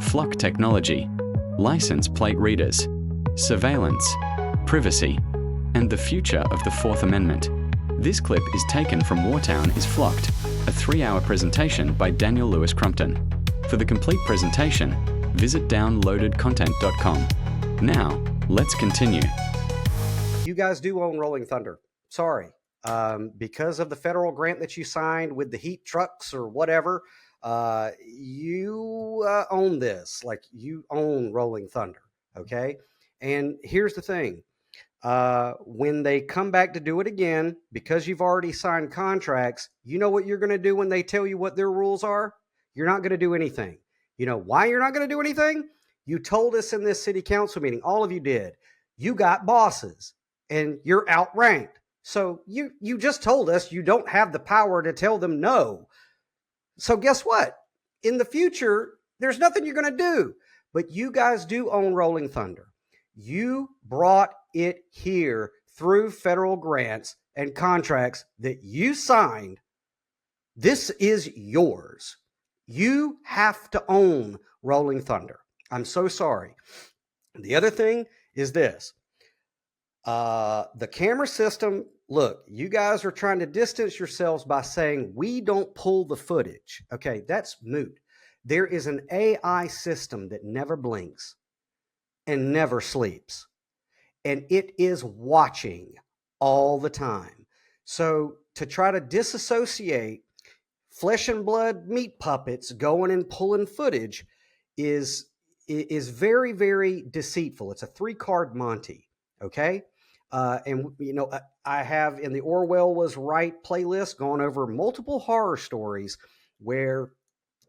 flock technology, license plate readers, surveillance, privacy, and the future of the Fourth Amendment. This clip is taken from Wartown is Flocked, a 3-hour presentation by Daniel Lewis Crumpton. For the complete presentation, visit downloadedcontent.com. Now, let's continue. You guys do own Rolling Thunder. Sorry. Because of the federal grant that you signed with the heat trucks or whatever, you own this. Like, you own Rolling Thunder, okay? And here's the thing. When they come back to do it again, because you've already signed contracts, you know what you're going to do when they tell you what their rules are? You're not going to do anything. You know why you're not going to do anything? You told us in this city council meeting, all of you did. You got bosses and you're outranked. So you just told us you don't have the power to tell them no. So guess what? In the future, there's nothing you're going to do. But you guys do own Rolling Thunder. You brought it here through federal grants and contracts that you signed. This is yours. You have to own Rolling Thunder. I'm so sorry. The other thing is this. The camera system, look, you guys are trying to distance yourselves by saying we don't pull the footage. Okay, that's moot. There is an AI system that never blinks and never sleeps. And it is watching all the time. So to try to disassociate flesh and blood meat puppets going and pulling footage is very, very deceitful. It's a 3-card Monty, okay? And, you know, I have in the Orwell Was Right playlist gone over multiple horror stories where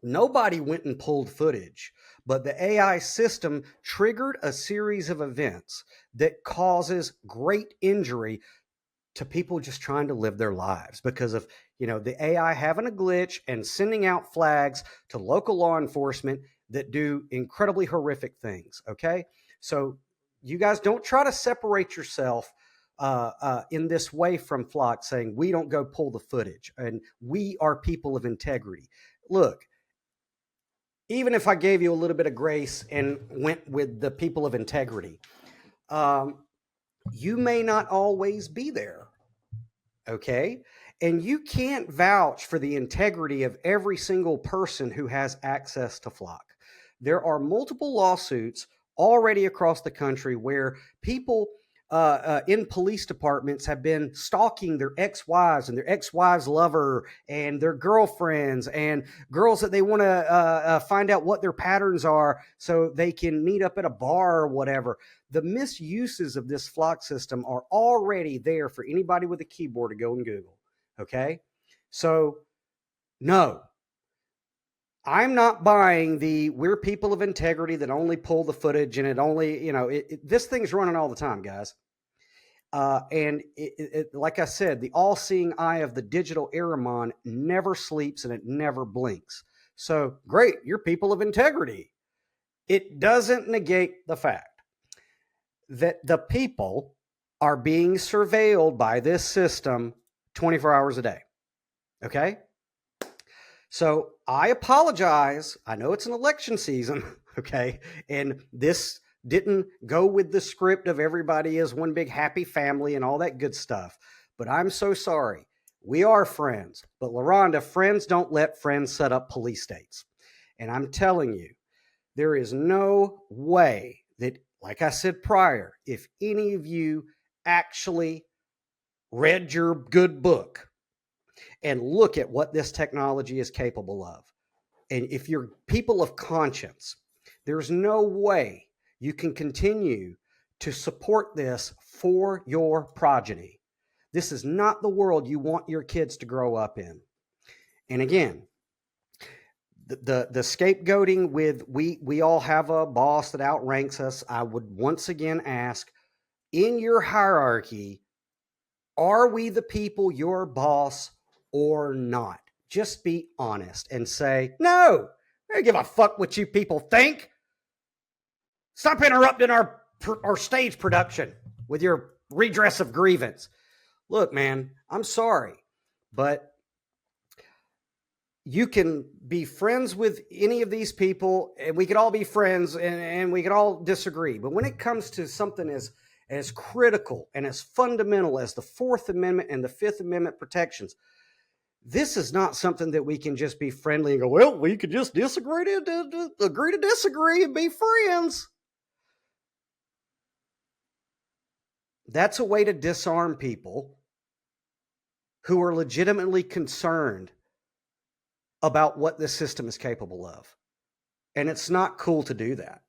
nobody went and pulled footage, but the AI system triggered a series of events that causes great injury to people just trying to live their lives because of, you know, the AI having a glitch and sending out flags to local law enforcement that do incredibly horrific things. Okay. So you guys don't try to separate yourself in this way from Flock, saying we don't go pull the footage and we are people of integrity. Look, even if I gave you a little bit of grace and went with the people of integrity, you may not always be there. Okay. And you can't vouch for the integrity of every single person who has access to Flock. There are multiple lawsuits already across the country where people in police departments have been stalking their ex-wives and their ex-wives' lover and their girlfriends and girls that they want to find out what their patterns are so they can meet up at a bar or whatever. The misuses of this Flock system are already there for anybody with a keyboard to go and Google. Okay? So, no. I'm not buying the we're people of integrity that only pull the footage and it only, you know, this thing's running all the time, guys. And like I said, the all-seeing eye of the digital Aramon never sleeps and it never blinks. So great, you're people of integrity. It doesn't negate the fact that the people are being surveilled by this system 24 hours a day. Okay? So I apologize. I know it's an election season, okay? And this didn't go with the script of everybody is one big happy family and all that good stuff. But I'm so sorry. We are friends. But LaRonda, friends don't let friends set up police states. And I'm telling you, there is no way that, like I said prior, if any of you actually read your good book, and look at what this technology is capable of. And if you're people of conscience, there's no way you can continue to support this for your progeny. This is not the world you want your kids to grow up in. And again, the scapegoating with we all have a boss that outranks us. I would once again ask, in your hierarchy, are we the people your boss or not? Just be honest and say, no, I don't give a fuck what you people think. Stop interrupting our stage production with your redress of grievance. Look, man, I'm sorry, but you can be friends with any of these people, and we could all be friends, and we could all disagree. But when it comes to something as critical and as fundamental as the Fourth Amendment and the Fifth Amendment protections, this is not something that we can just be friendly and go, well, we could just agree to disagree and be friends. That's a way to disarm people who are legitimately concerned about what this system is capable of. And it's not cool to do that,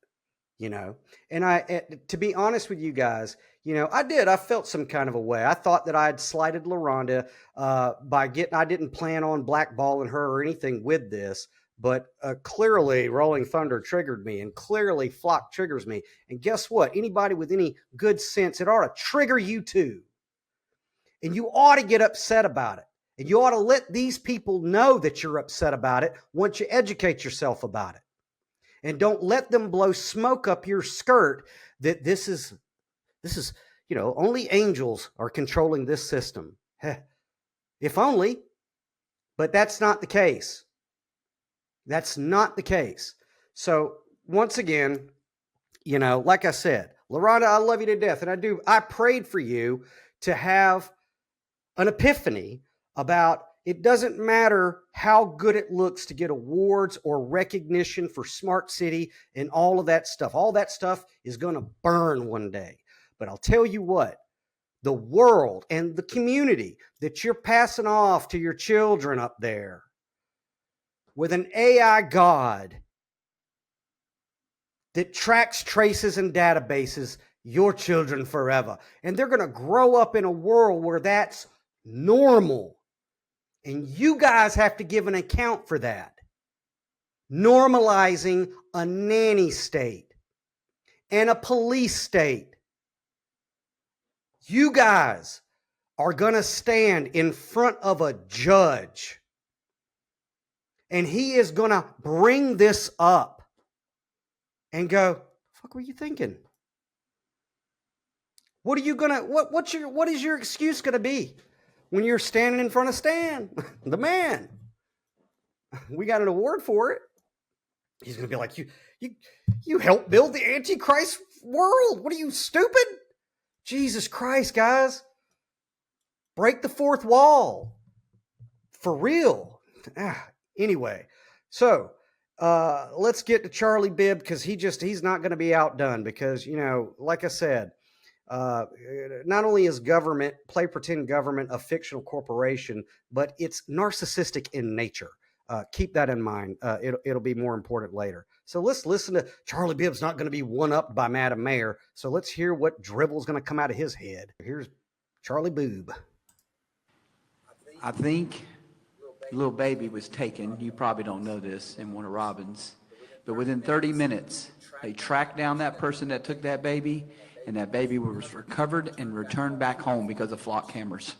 you know? And to be honest with you guys, you know, I felt some kind of a way. I thought that I had slighted LaRonda I didn't plan on blackballing her or anything with this, but clearly Rolling Thunder triggered me, and clearly Flock triggers me. And guess what? Anybody with any good sense, it ought to trigger you too. And you ought to get upset about it. And you ought to let these people know that you're upset about it once you educate yourself about it. And don't let them blow smoke up your skirt that this is, you know, only angels are controlling this system. If only, but that's not the case. That's not the case. So once again, you know, like I said, LaRonda, I love you to death. And I prayed for you to have an epiphany about it doesn't matter how good it looks to get awards or recognition for Smart City and all of that stuff. All that stuff is going to burn one day. But I'll tell you what, the world and the community that you're passing off to your children up there with an AI God that tracks, traces, and databases your children forever. And they're going to grow up in a world where that's normal. And you guys have to give an account for that. Normalizing a nanny state and a police state. You guys are going to stand in front of a judge, and he is going to bring this up and go, "The fuck were you thinking? What are you going to, what is your excuse going to be when you're standing in front of Stan, the man? We got an award for it." He's going to be like, you helped build the Antichrist world. What are you, stupid? Jesus Christ, guys. Break the fourth wall. For real. Anyway, so let's get to Charlie Bibb, because he's not going to be outdone, because, you know, like I said, not only is play pretend government a fictional corporation, but it's narcissistic in nature. Keep that in mind. It'll be more important later. So let's listen to Charlie Bibb's not going to be one-upped by Madam Mayor. So let's hear what drivel's going to come out of his head. Here's Charlie Bibb. I think little baby was taken. You probably don't know this, in one of Robin's. But within 30 minutes, they tracked down that person that took that baby, and that baby was recovered and returned back home because of flock cameras.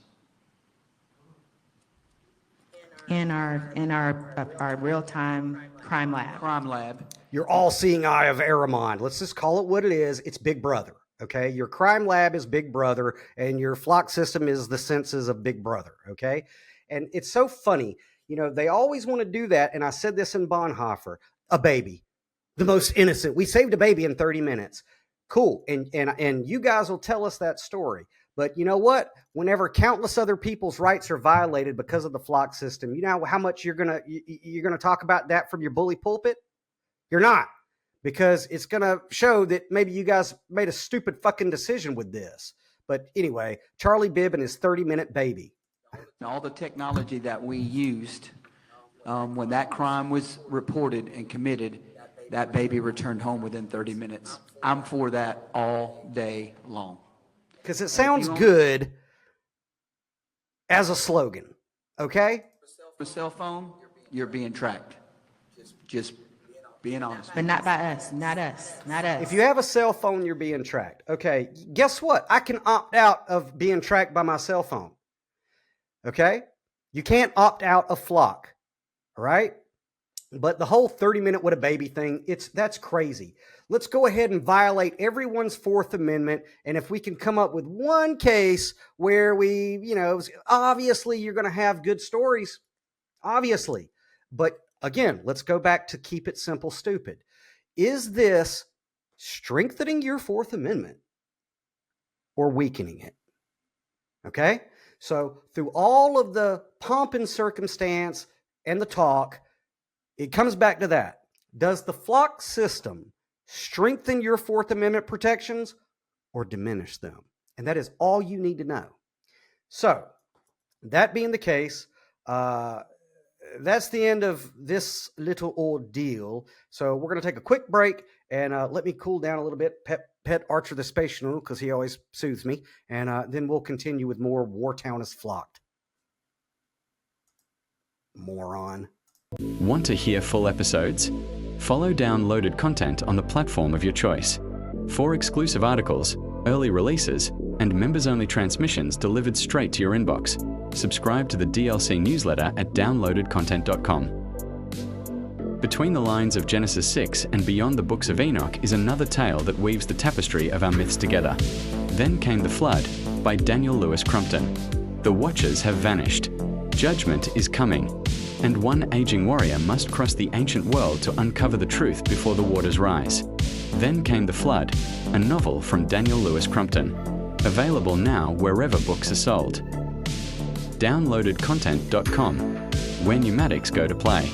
In our real-time crime lab. Crime lab. Your all-seeing eye of Aramon. Let's just call it what it is. It's Big Brother, okay? Your crime lab is Big Brother, and your flock system is the senses of Big Brother, okay? And it's so funny. You know, they always want to do that, and I said this in Bonhoeffer. A baby. The most innocent. We saved a baby in 30 minutes. Cool. And you guys will tell us that story. But you know what? Whenever countless other people's rights are violated because of the flock system, you know how much you're gonna talk about that from your bully pulpit? You're not, because it's gonna show that maybe you guys made a stupid fucking decision with this. But anyway, Charlie Bibb and his 30-minute baby. All the technology that we used when that crime was reported and committed, that baby returned home within 30 minutes. I'm for that all day long. Because it sounds good as a slogan, okay? For a cell phone, you're being tracked. Just being honest. But not by us. Not us. Not us. If you have a cell phone, you're being tracked. Okay, guess what? I can opt out of being tracked by my cell phone. Okay? You can't opt out of flock, all right? But the whole 30-minute with a baby thing, that's crazy. Let's go ahead and violate everyone's Fourth Amendment. And if we can come up with one case where we, you know, obviously you're going to have good stories, obviously. But again, let's go back to keep it simple, stupid. Is this strengthening your Fourth Amendment or weakening it? Okay? So through all of the pomp and circumstance and the talk, it comes back to that. Does the flock system strengthen your Fourth Amendment protections or diminish them? And that is all you need to know. So that being the case, that's the end of this little ordeal. So we're going to take a quick break and let me cool down a little bit. Pet Archer the Fictional, because he always soothes me. And then we'll continue with more Wartown is Flocked. Moron. Want to hear full episodes? Follow downloaded content on the platform of your choice. For exclusive articles, early releases, and members-only transmissions delivered straight to your inbox, subscribe to the DLC newsletter at downloadedcontent.com. Between the lines of Genesis 6 and beyond the books of Enoch is another tale that weaves the tapestry of our myths together. Then Came the Flood by Daniel Lewis Crumpton. The Watchers have vanished. Judgment is coming. And one aging warrior must cross the ancient world to uncover the truth before the waters rise. Then Came the Flood, a novel from Daniel Lewis Crumpton. Available now wherever books are sold. Downloadedcontent.com, where pneumatics go to play.